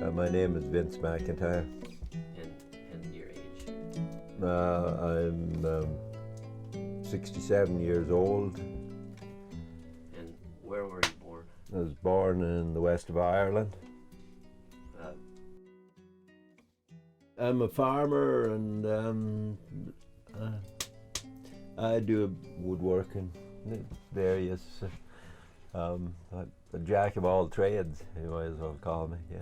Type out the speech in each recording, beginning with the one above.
My name is Vince McIntyre. And your age? I'm 67 years old. And where were you born? I was born in the west of Ireland. I'm a farmer, and I do woodworking, various, a jack of all trades, you might as well call me, yeah.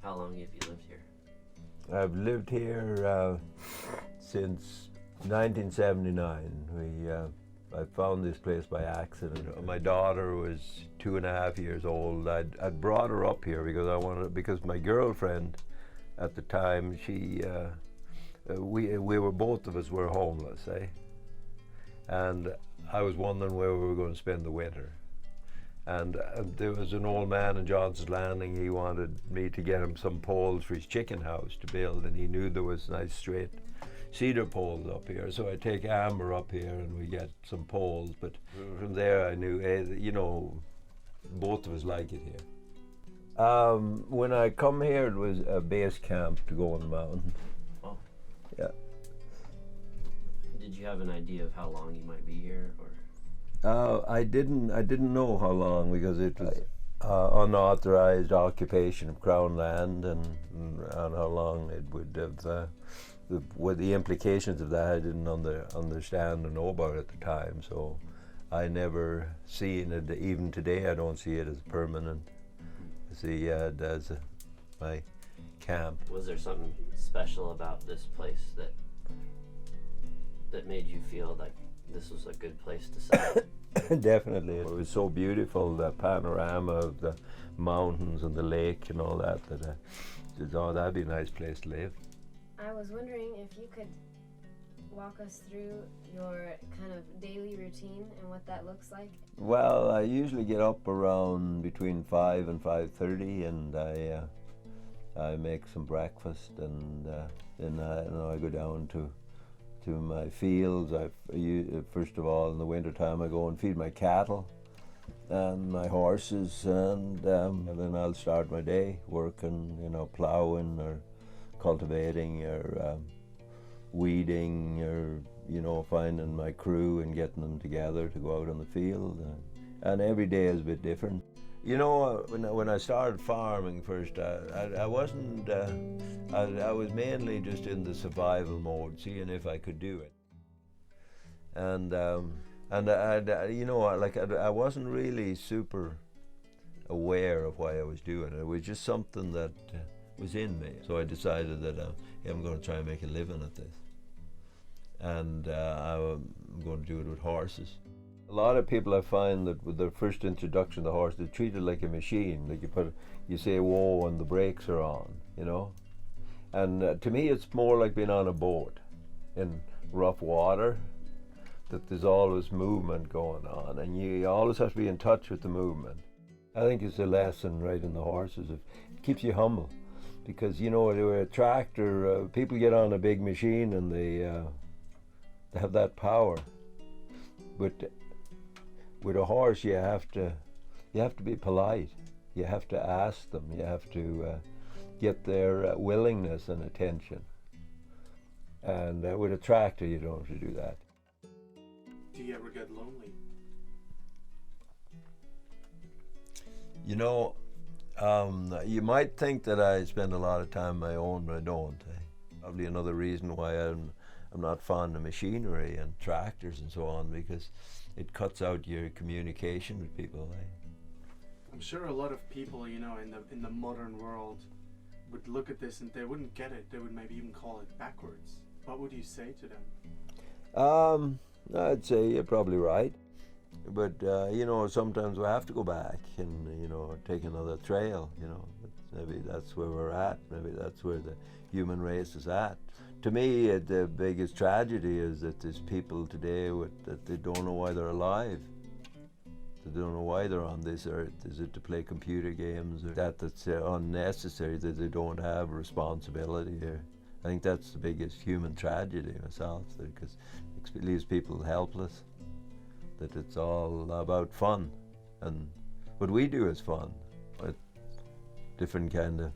How long have you lived here? I've lived here since 1979. I found this place by accident. My daughter was 2.5 years old. I'd brought her up here because my girlfriend at the time, we were, both of us were homeless, eh? And I was wondering where we were going to spend the winter. And there was an old man in Johnson's Landing. He wanted me to get him some poles for his chicken house to build, and he knew there was nice straight cedar poles up here. So I take Amber up here and we get some poles. But from there I knew, both of us like it here. When I come here, it was a base camp to go on the mountain. Oh. Yeah. Did you have an idea of how long you might be here, or? I didn't know how long, because it was unauthorized occupation of Crown land, and how long it would have. What the implications of that I didn't understand or know about at the time. So I never seen it. Even today, I don't see it as permanent. I see it as my camp. Was there something special about this place that made you feel like this was a good place to settle? Definitely. It was so beautiful, the panorama of the mountains and the lake and all that, that I said, oh, that'd be a nice place to live. I was wondering if you could walk us through your kind of daily routine and what that looks like. Well, I usually get up around between 5 and 5:30, and I make some breakfast, and then I go down to my fields. First of all, in the winter time, I go and feed my cattle and my horses, and then I'll start my day working, plowing or cultivating or weeding, or finding my crew and getting them together to go out on the field. And every day is a bit different. When I started farming first, I wasn't. I was mainly just in the survival mode, seeing if I could do it. And I wasn't really super aware of why I was doing it. It was just something that was in me. So I decided that I'm going to try and make a living at this, and I'm going to do it with horses. A lot of people, I find that with their first introduction to the horse, they treat it like a machine. Like you say whoa and the brakes are on, And to me, it's more like being on a boat in rough water, that there's always movement going on, and you always have to be in touch with the movement. I think it's a lesson right in the horses. It keeps you humble, because with a tractor, people get on a big machine and they have that power, but with a horse, you have to be polite. You have to ask them. You have to get their willingness and attention. And with a tractor, you don't have to do that. Do you ever get lonely? You might think that I spend a lot of time on my own, but I don't. Probably another reason why I'm not fond of machinery and tractors and so on, because it cuts out your communication with people. I'm sure a lot of people, in the modern world would look at this and they wouldn't get it. They would maybe even call it backwards. What would you say to them? I'd say you're probably right. But, sometimes we have to go back and, take another trail, Maybe that's where we're at. Maybe that's where the human race is at. To me, the biggest tragedy is that there's people today that they don't know why they're alive. They don't know why they're on this earth. Is it to play computer games, or that's unnecessary, that they don't have responsibility here? I think that's the biggest human tragedy myself, because it leaves people helpless, that it's all about fun, and what we do is fun. different kind of